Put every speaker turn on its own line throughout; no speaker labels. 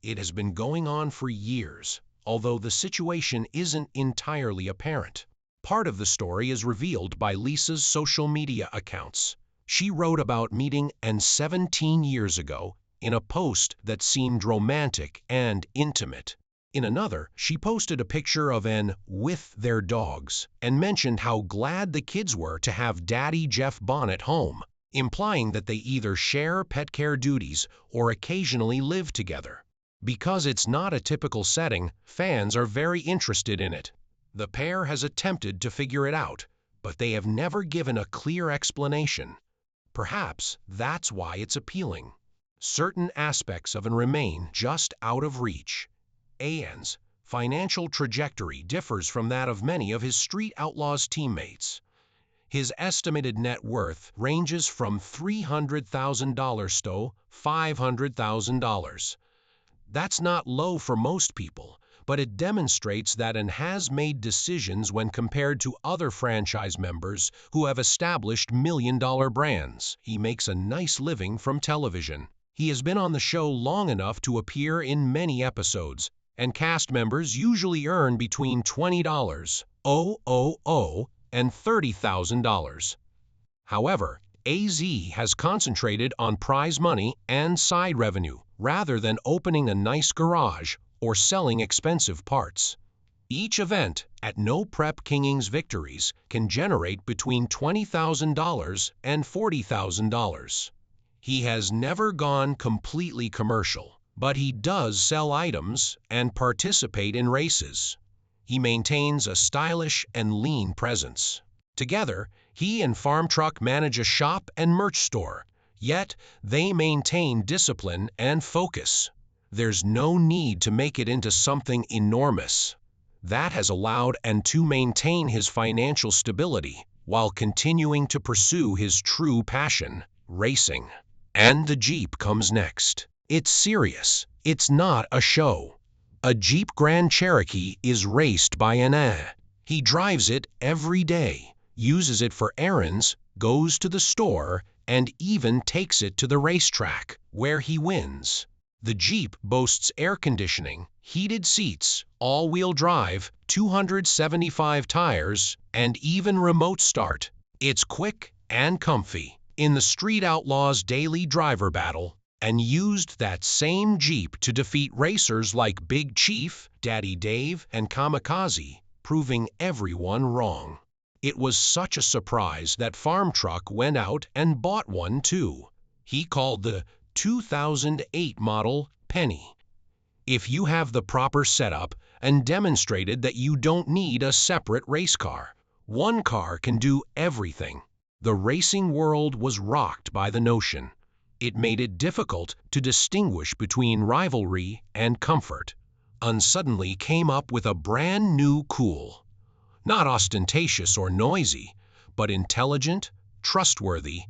It has been going on for years, although the situation isn't entirely apparent. Part of the story is revealed by Lisa's social media accounts. She wrote about meeting and 17 years ago in a post that seemed romantic and intimate. In another, she posted a picture of Anne with their dogs and mentioned how glad the kids were to have Daddy Jeff Bonnet home, implying that they either share pet care duties or occasionally live together. Because it's not a typical setting, fans are very interested in it. The pair has attempted to figure it out, but they have never given a clear explanation. Perhaps that's why it's appealing. Certain aspects of it remain just out of reach. AZN's financial trajectory differs from that of many of his Street Outlaws teammates. His estimated net worth ranges from $300,000 to $500,000. That's not low for most people, but it demonstrates that An has made decisions when compared to other franchise members who have established million-dollar brands. He makes a nice living from television. He has been on the show long enough to appear in many episodes, and cast members usually earn between $20,000 and $30,000. However, AZ has concentrated on prize money and side revenue rather than opening a nice garage or selling expensive parts. Each event at No Prep King's victories can generate between $20,000 and $40,000. He has never gone completely commercial, but he does sell items and participate in races. He maintains a stylish and lean presence. Together, he and Farm Truck manage a shop and merch store, yet they maintain discipline and focus. There's no need to make it into something enormous. That has allowed An to maintain his financial stability while continuing to pursue his true passion, racing. And the Jeep comes next. It's serious. It's not a show. A Jeep Grand Cherokee is raced by An. He drives it every day, uses it for errands, goes to the store, and even takes it to the racetrack, where he wins. The Jeep boasts air conditioning, heated seats, all-wheel drive, 275 tires, and even remote start. It's quick and comfy. In the Street Outlaws daily driver battle, An used that same Jeep to defeat racers like Big Chief, Daddy Dave, and Kamikaze, proving everyone wrong. It was such a surprise that Farm Truck went out and bought one too. He called the 2008 model Penny. If you have the proper setup and demonstrated that you don't need a separate race car, one car can do everything. The racing world was rocked by the notion. It made it difficult to distinguish between rivalry and comfort. An suddenly came up with a brand new cool. Not ostentatious or noisy, but intelligent, trustworthy,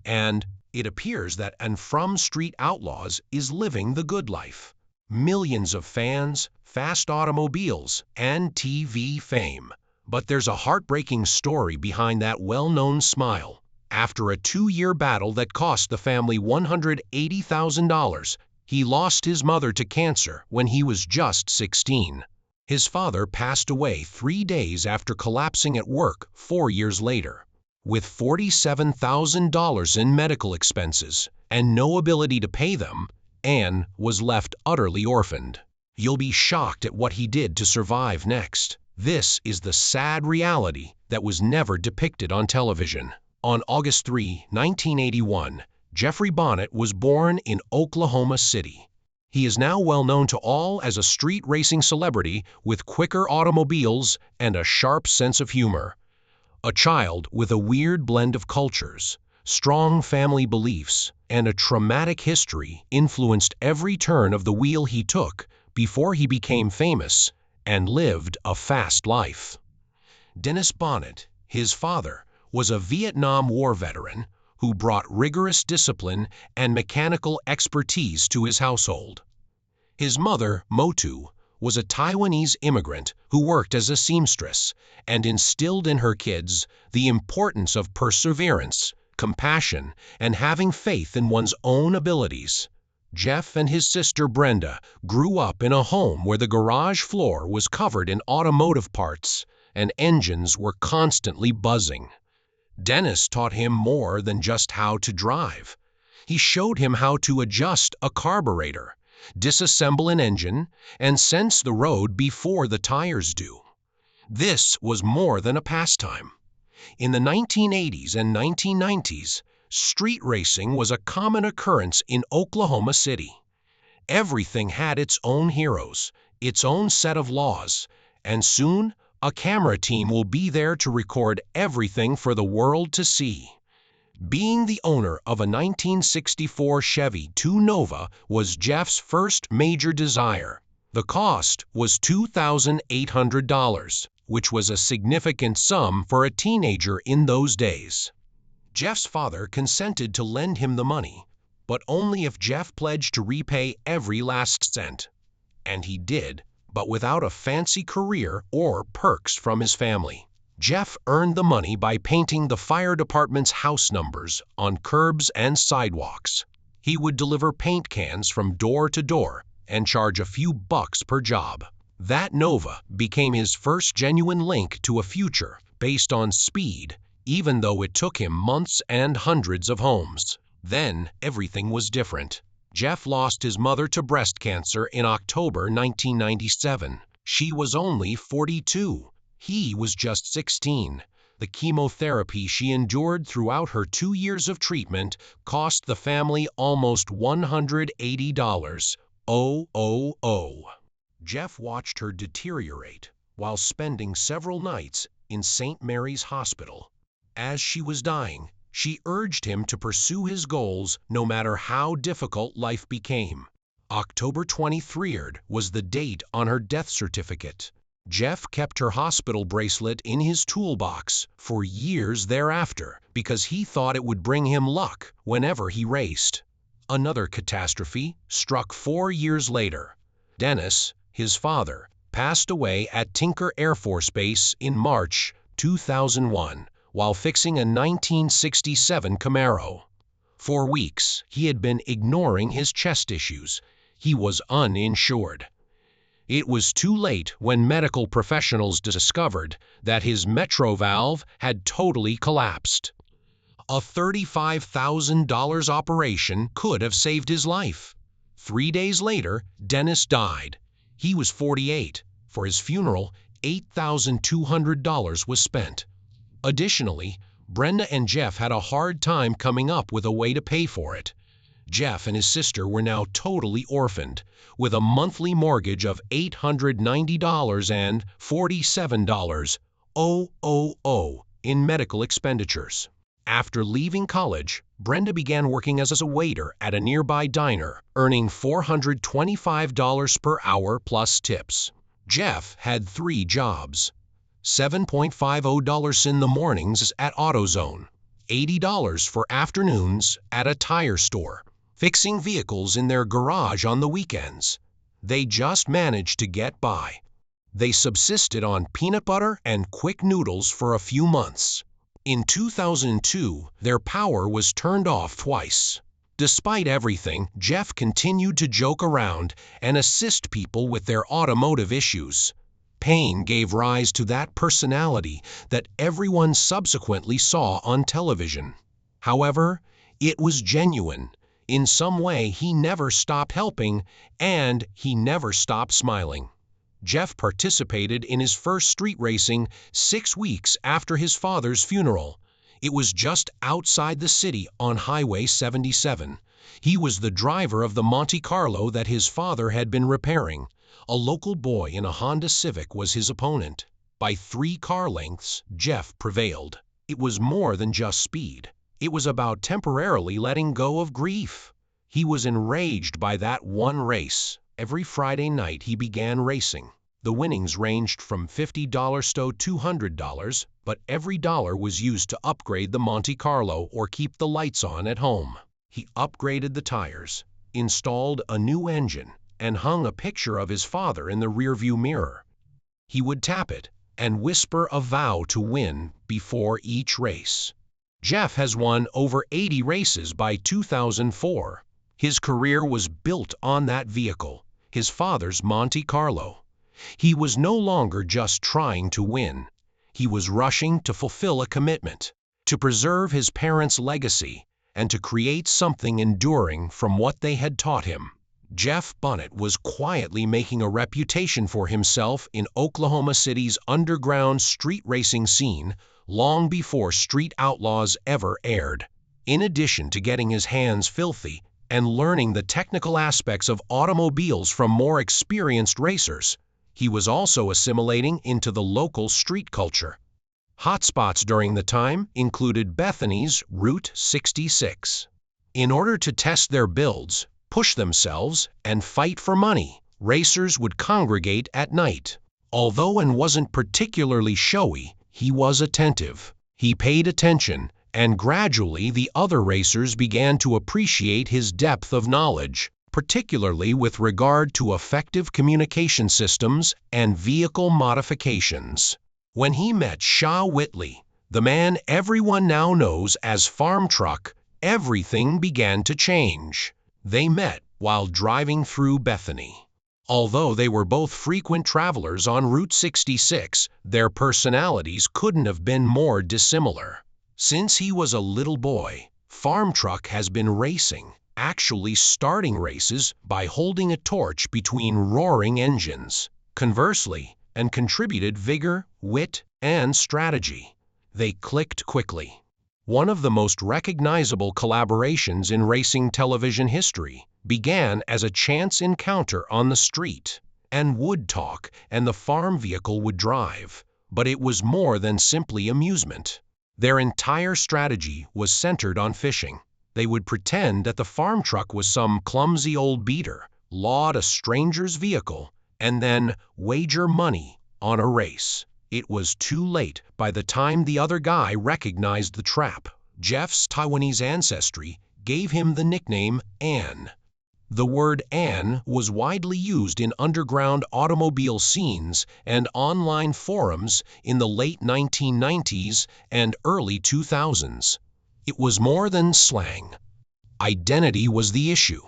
and it appears that An from Street Outlaws is living the good life. Millions of fans, fast automobiles, and TV fame. But there's a heartbreaking story behind that well-known smile. After a 2-year battle that cost the family $180,000, he lost his mother to cancer when he was just 16. His father passed away 3 days after collapsing at work 4 years later. With $47,000 in medical expenses and no ability to pay them, An was left utterly orphaned. You'll be shocked at what he did to survive next. This is the sad reality that was never depicted on television. On August 3, 1981, Jeffrey Bonnet was born in Oklahoma City. He is now well known to all as a street racing celebrity with quicker automobiles and a sharp sense of humor. A child with a weird blend of cultures, strong family beliefs, and a traumatic history influenced every turn of the wheel he took before he became famous and lived a fast life. Dennis Bonnet, his father, was a Vietnam War veteran who brought rigorous discipline and mechanical expertise to his household. His mother, Motu, was a Taiwanese immigrant who worked as a seamstress and instilled in her kids the importance of perseverance, compassion, and having faith in one's own abilities. Jeff and his sister Brenda grew up in a home where the garage floor was covered in automotive parts and engines were constantly buzzing. Dennis taught him more than just how to drive. He showed him how to adjust a carburetor, disassemble an engine, and sense the road before the tires do. This was more than a pastime. In the 1980s and 1990s, street racing was a common occurrence in Oklahoma City. Everything had its own heroes, its own set of laws, and soon a camera team will be there to record everything for the world to see. Being the owner of a 1964 Chevy 2 Nova was Jeff's first major desire. The cost was $2,800, which was a significant sum for a teenager in those days. Jeff's father consented to lend him the money, but only if Jeff pledged to repay every last cent. And he did, but without a fancy career or perks from his family. Jeff earned the money by painting the fire department's house numbers on curbs and sidewalks. He would deliver paint cans from door to door and charge a few bucks per job. That Nova became his first genuine link to a future based on speed, even though it took him months and hundreds of homes. Then everything was different. Jeff lost his mother to breast cancer in October 1997. She was only 42. He was just 16. The chemotherapy she endured throughout her 2 years of treatment cost the family almost $180. Oh. Jeff watched her deteriorate while spending several nights in St. Mary's Hospital. As she was dying, she urged him to pursue his goals no matter how difficult life became. October 23rd was the date on her death certificate. Jeff kept her hospital bracelet in his toolbox for years thereafter because he thought it would bring him luck whenever he raced. Another catastrophe struck 4 years later. Dennis, his father, passed away at Tinker Air Force Base in March 2001 while fixing a 1967 Camaro. For weeks, he had been ignoring his chest issues. He was uninsured. It was too late when medical professionals discovered that his mitral valve had totally collapsed. A $35,000 operation could have saved his life. 3 days later, Dennis died. He was 48. For his funeral, $8,200 was spent. Additionally, Brenda and Jeff had a hard time coming up with a way to pay for it. Jeff and his sister were now totally orphaned, with a monthly mortgage of $890 and $47 in medical expenditures. After leaving college, Brenda began working as a waiter at a nearby diner, earning $425 per hour plus tips. Jeff had 3 jobs: $7.50 in the mornings at AutoZone, $80 for afternoons at a tire store, fixing vehicles in their garage on the weekends. They just managed to get by. They subsisted on peanut butter and quick noodles for a few months. In 2002, their power was turned off twice. Despite everything, Jeff continued to joke around and assist people with their automotive issues. Pain gave rise to that personality that everyone subsequently saw on television. However, it was genuine. In some way, he never stopped helping, and he never stopped smiling. Jeff participated in his first street racing 6 weeks after his father's funeral. It was just outside the city on Highway 77. He was the driver of the Monte Carlo that his father had been repairing. A local boy in a Honda Civic was his opponent. By 3 car lengths, Jeff prevailed. It was more than just speed. It was about temporarily letting go of grief. He was enraged by that one race. Every Friday night he began racing. The winnings ranged from $50 to $200, but every dollar was used to upgrade the Monte Carlo or keep the lights on at home. He upgraded the tires, installed a new engine, and hung a picture of his father in the rearview mirror. He would tap it and whisper a vow to win before each race. Jeff has won over 80 races by 2004. His career was built on that vehicle, his father's Monte Carlo. He was no longer just trying to win. He was rushing to fulfill a commitment, to preserve his parents' legacy, and to create something enduring from what they had taught him. Jeff Bonnet was quietly making a reputation for himself in Oklahoma City's underground street racing scene long before Street Outlaws ever aired. In addition to getting his hands filthy and learning the technical aspects of automobiles from more experienced racers, he was also assimilating into the local street culture. Hotspots during the time included Bethany's Route 66. In order to test their builds, push themselves, and fight for money, racers would congregate at night. Although N wasn't particularly showy, he was attentive. He paid attention, and gradually the other racers began to appreciate his depth of knowledge, particularly with regard to effective communication systems and vehicle modifications. When he met Shaw Whitley, the man everyone now knows as Farm Truck, everything began to change. They met while driving through Bethany. Although they were both frequent travelers on Route 66, their personalities couldn't have been more dissimilar. Since he was a little boy, Farm Truck has been racing, actually starting races by holding a torch between roaring engines. Conversely, and contributed vigor, wit, and strategy. They clicked quickly. One of the most recognizable collaborations in racing television history began as a chance encounter on the street. N would talk and the farm vehicle would drive, but it was more than simply amusement. Their entire strategy was centered on fishing. They would pretend that the farm truck was some clumsy old beater, laud a stranger's vehicle, and then wager money on a race. It was too late by the time the other guy recognized the trap. Jeff's Taiwanese ancestry gave him the nickname An. The word An was widely used in underground automobile scenes and online forums in the late 1990s and early 2000s. It was more than slang. Identity was the issue.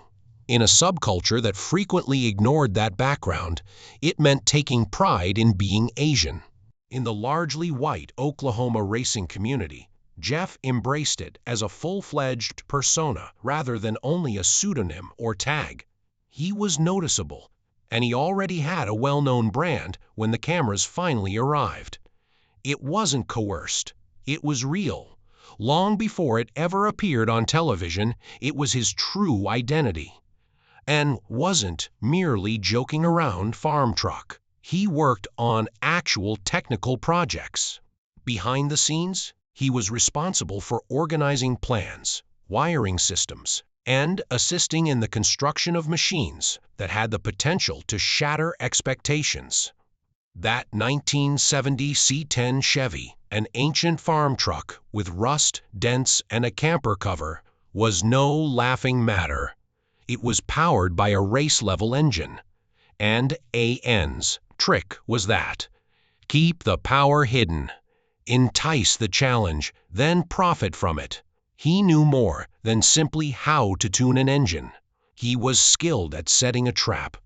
In a subculture that frequently ignored that background, it meant taking pride in being Asian. In the largely white Oklahoma racing community, Jeff embraced it as a full-fledged persona rather than only a pseudonym or tag. He was noticeable, and he already had a well-known brand when the cameras finally arrived. It wasn't coerced. It was real. Long before it ever appeared on television, it was his true identity. And wasn't merely joking around Farm Truck. He worked on actual technical projects. Behind the scenes, he was responsible for organizing plans, wiring systems, and assisting in the construction of machines that had the potential to shatter expectations. That 1970 C10 Chevy, an ancient farm truck with rust, dents, and a camper cover, was no laughing matter. It was powered by a race-level engine, and AN's trick was that. Keep the power hidden. Entice the challenge, then profit from it. He knew more than simply how to tune an engine. He was skilled at setting a trap.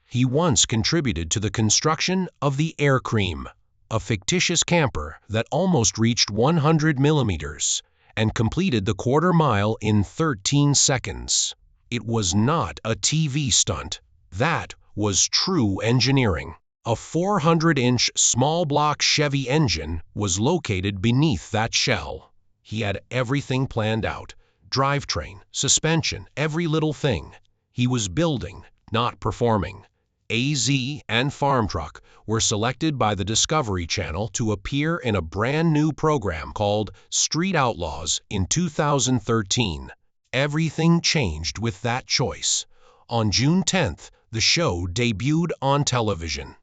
He once contributed to the construction of the Air Cream, a fictitious camper that almost reached 100 millimeters and completed the quarter mile in 13 seconds. It was not a TV stunt. That was true engineering. A 400-inch small-block Chevy engine was located beneath that shell. He had everything planned out. Drivetrain, suspension, every little thing. He was building, not performing. AZ and Farm Truck were selected by the Discovery Channel to appear in a brand new program called Street Outlaws in 2013. Everything changed with that choice. On June 10th, the show debuted on television.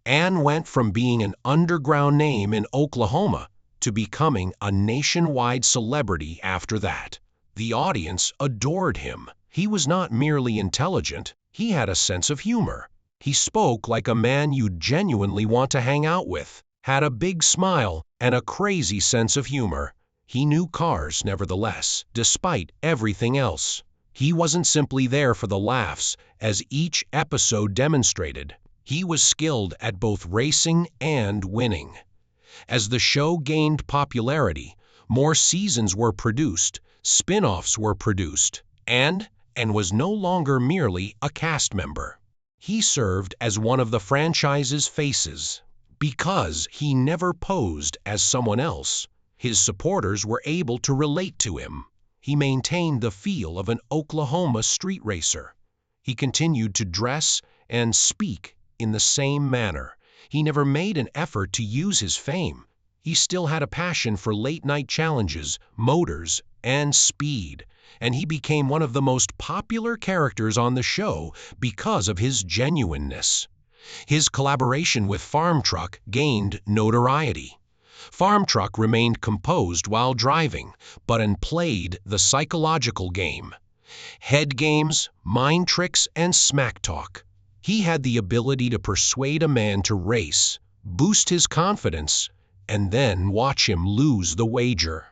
An went from being an underground name in Oklahoma to becoming a nationwide celebrity after that. The audience adored him. He was not merely intelligent, he had a sense of humor. He spoke like a man you'd genuinely want to hang out with, had a big smile, and a crazy sense of humor. He knew cars, nevertheless, despite everything else. He wasn't simply there for the laughs, as each episode demonstrated. He was skilled at both racing and winning. As the show gained popularity, more seasons were produced, spin-offs were produced, and was no longer merely a cast member. He served as one of the franchise's faces. Because he never posed as someone else, his supporters were able to relate to him. He maintained the feel of an Oklahoma street racer. He continued to dress and speak in the same manner. He never made an effort to use his fame. He still had a passion for late-night challenges, motors, and speed, and he became one of the most popular characters on the show because of his genuineness. His collaboration with Farm Truck gained notoriety. Farm Truck remained composed while driving, but played the psychological game. Head games, mind tricks, and smack talk. He had the ability to persuade a man to race, boost his confidence, and then watch him lose the wager.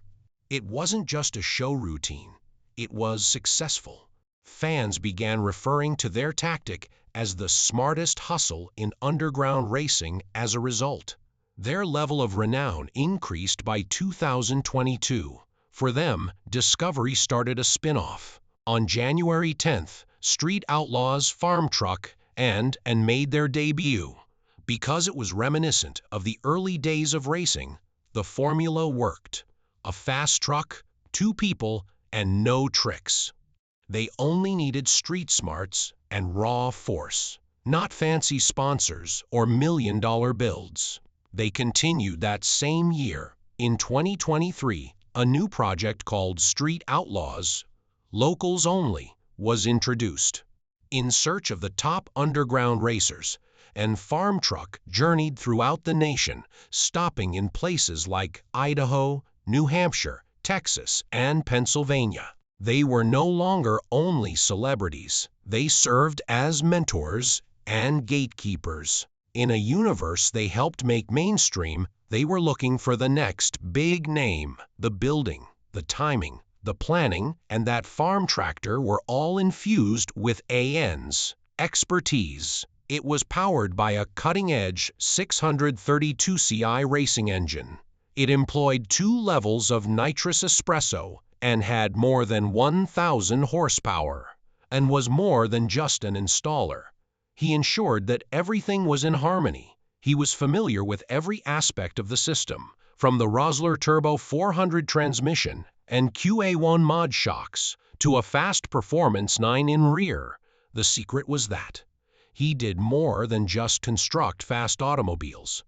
It wasn't just a show routine. It was successful. Fans began referring to their tactic as the smartest hustle in underground racing as a result. Their level of renown increased by 2022. For them, Discovery started a spin-off. On January 10th, Street Outlaws Farm Truck and made their debut. Because it was reminiscent of the early days of racing, the formula worked. A fast truck, 2 people, and no tricks. They only needed street smarts and raw force, not fancy sponsors or million-dollar builds. They continued that same year. In 2023, a new project called Street Outlaws, Locals Only, was introduced. In search of the top underground racers, and Farm Truck journeyed throughout the nation, stopping in places like Idaho, New Hampshire, Texas, and Pennsylvania. They were no longer only celebrities. They served as mentors and gatekeepers. In a universe they helped make mainstream, they were looking for the next big name. The building, the timing, the planning, and that farm tractor were all infused with AZN's expertise. It was powered by a cutting-edge 632 CI racing engine. It employed 2 levels of nitrous espresso and had more than 1,000 horsepower, and was more than just an installer. He ensured that everything was in harmony. He was familiar with every aspect of the system, from the Rosler Turbo 400 transmission and QA1 mod shocks to a fast performance 9 in rear. The secret was that he did more than just construct fast automobiles.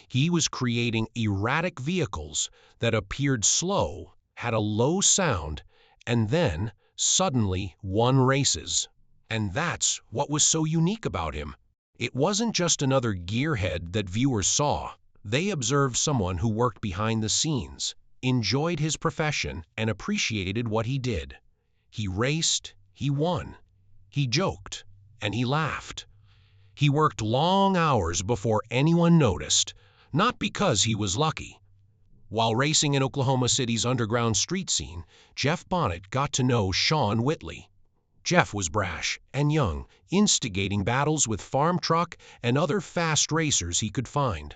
He was creating erratic vehicles that appeared slow, had a low sound, and then suddenly won races. And that's what was so unique about him. It wasn't just another gearhead that viewers saw. They observed someone who worked behind the scenes, enjoyed his profession, and appreciated what he did. He raced, he won, he joked, and he laughed. He worked long hours before anyone noticed, not because he was lucky. While racing in Oklahoma City's underground street scene, Jeff Bonnet got to know Sean Whitley. Jeff was brash and young, instigating battles with Farm Truck and other fast racers he could find.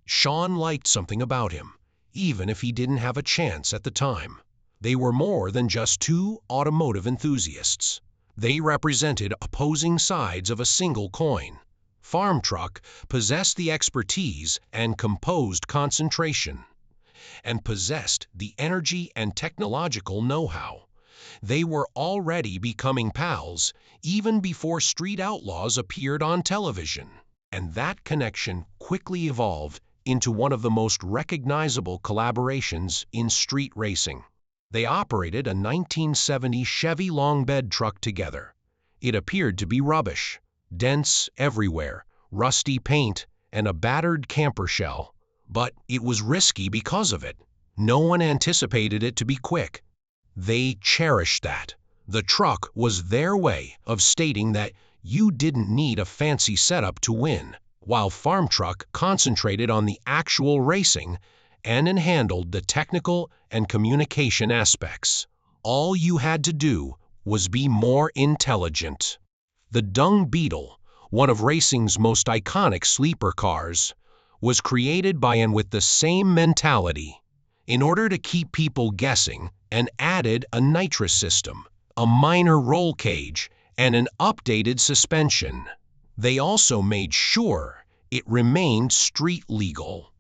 Sean liked something about him, even if he didn't have a chance at the time. They were more than just 2 automotive enthusiasts. They represented opposing sides of a single coin. Farm Truck possessed the expertise and composed concentration, and possessed the energy and technological know-how. They were already becoming pals even before Street Outlaws appeared on television, and that connection quickly evolved into one of the most recognizable collaborations in street racing. They operated a 1970 Chevy long bed truck together. It appeared to be rubbish, dents everywhere, rusty paint, and a battered camper shell. But it was risky because of it. No one anticipated it to be quick. They cherished that. The truck was their way of stating that you didn't need a fancy setup to win, while Farm Truck concentrated on the actual racing and handled the technical and communication aspects. All you had to do was be more intelligent. The Dung Beetle, one of racing's most iconic sleeper cars, was created by and with the same mentality. In order to keep people guessing, and added a nitrous system, a minor roll cage, and an updated suspension. They also made sure it remained street legal.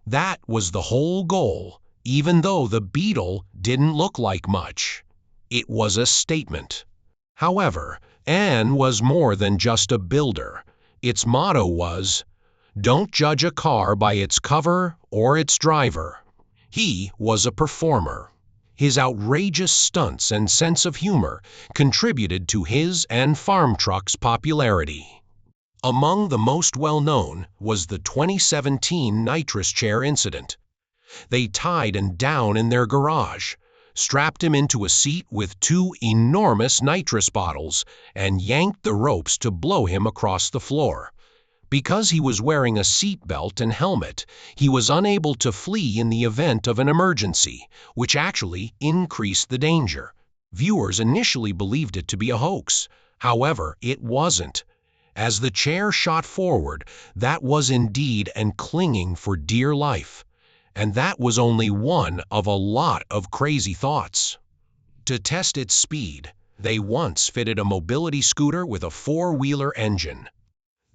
That was the whole goal. Even though the Beetle didn't look like much, it was a statement. However, AZN was more than just a builder. Its motto was, "Don't judge a car by its cover or its driver." He was a performer. His outrageous stunts and sense of humor contributed to his and farm trucks' popularity. Among the most well-known was the 2017 nitrous chair incident. They tied him down in their garage, strapped him into a seat with two enormous nitrous bottles, and yanked the ropes to blow him across the floor. Because he was wearing a seat belt and helmet, he was unable to flee in the event of an emergency, which actually increased the danger. Viewers initially believed it to be a hoax. However, it wasn't. As the chair shot forward, that was indeed and clinging for dear life. And that was only one of a lot of crazy thoughts. To test its speed, they once fitted a mobility scooter with a four-wheeler engine.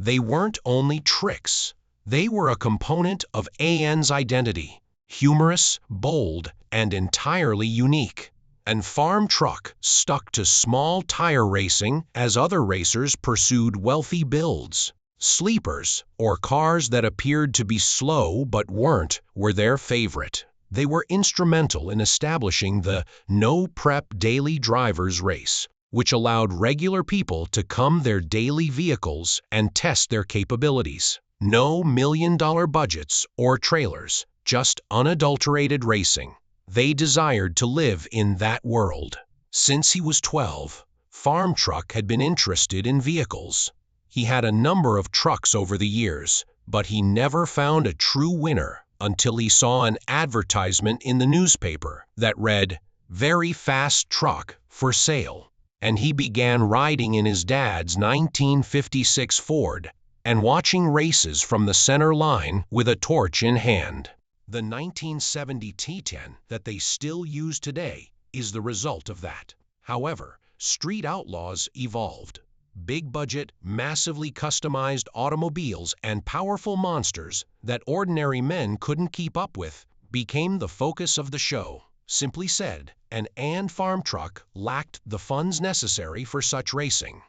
They weren't only tricks, they were a component of AZN's identity, humorous, bold, and entirely unique. And Farm Truck stuck to small tire racing as other racers pursued wealthy builds. Sleepers, or cars that appeared to be slow but weren't, were their favorite. They were instrumental in establishing the no-prep daily drivers race, which allowed regular people to come their daily vehicles and test their capabilities. No million-dollar budgets or trailers, just unadulterated racing. They desired to live in that world. Since he was 12, Farm Truck had been interested in vehicles. He had a number of trucks over the years, but he never found a true winner until he saw an advertisement in the newspaper that read, "Very fast truck for sale." And he began riding in his dad's 1956 Ford and watching races from the center line with a torch in hand. The 1970 T10 that they still use today is the result of that. However, Street Outlaws evolved. Big-budget, massively customized automobiles and powerful monsters that ordinary men couldn't keep up with became the focus of the show. Simply said, an AZN farm truck lacked the funds necessary for such racing.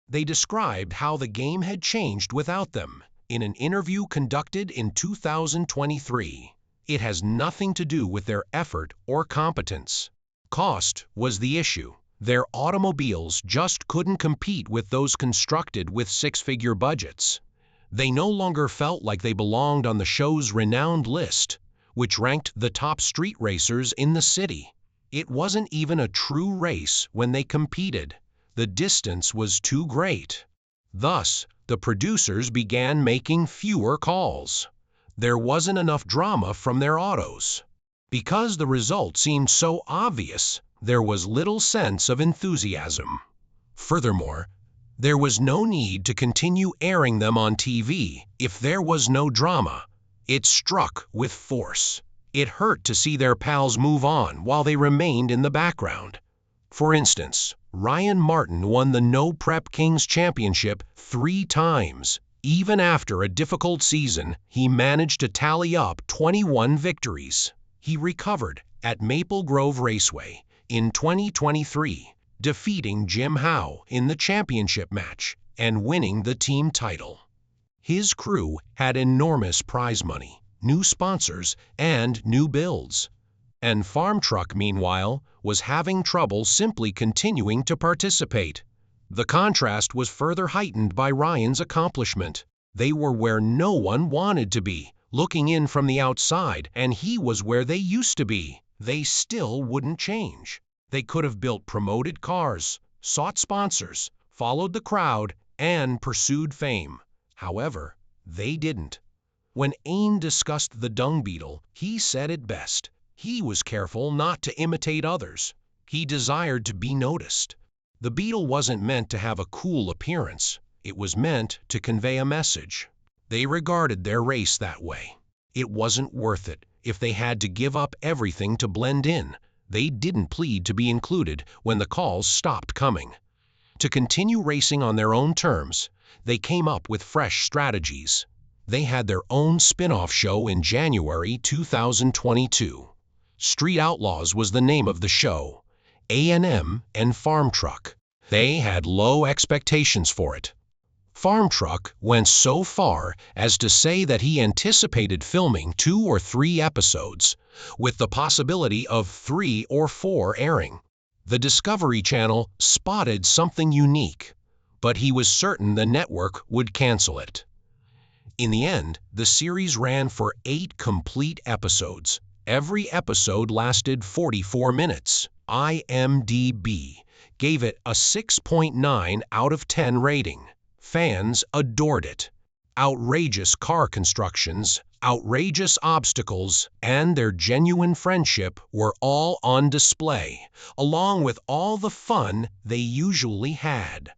They described how the game had changed without them in an interview conducted in 2023. It has nothing to do with their effort or competence. Cost was the issue. Their automobiles just couldn't compete with those constructed with six-figure budgets. They no longer felt like they belonged on the show's renowned list, which ranked the top street racers in the city. It wasn't even a true race when they competed. The distance was too great. Thus, the producers began making fewer calls. There wasn't enough drama from their autos. Because the result seemed so obvious, there was little sense of enthusiasm. Furthermore, there was no need to continue airing them on TV if there was no drama. It struck with force. It hurt to see their pals move on while they remained in the background. For instance, Ryan Martin won the No Prep Kings Championship 3 times. Even after a difficult season, he managed to tally up 21 victories. He recovered at Maple Grove Raceway in 2023, defeating Jim Howe in the championship match and winning the team title. His crew had enormous prize money, new sponsors, and new builds. And Farm Truck, meanwhile, was having trouble simply continuing to participate. The contrast was further heightened by Ryan's accomplishment. They were where no one wanted to be, looking in from the outside, and he was where they used to be. They still wouldn't change. They could have built promoted cars, sought sponsors, followed the crowd, and pursued fame. However, they didn't. When AZN discussed the dung beetle, he said it best. He was careful not to imitate others. He desired to be noticed. The beetle wasn't meant to have a cool appearance. It was meant to convey a message. They regarded their race that way. It wasn't worth it if they had to give up everything to blend in. They didn't plead to be included when the calls stopped coming. To continue racing on their own terms, they came up with fresh strategies. They had their own spin-off show in January 2022. Street Outlaws was the name of the show. A&M and Farm Truck. They had low expectations for it. Farm Truck went so far as to say that he anticipated filming 2 or 3 episodes, with the possibility of 3 or 4 airing. The Discovery Channel spotted something unique, but he was certain the network would cancel it. In the end, the series ran for 8 complete episodes. Every episode lasted 44 minutes. IMDb gave it a 6.9 out of 10 rating. Fans adored it. Outrageous car constructions, outrageous obstacles, and their genuine friendship were all on display, along with all the fun they usually had.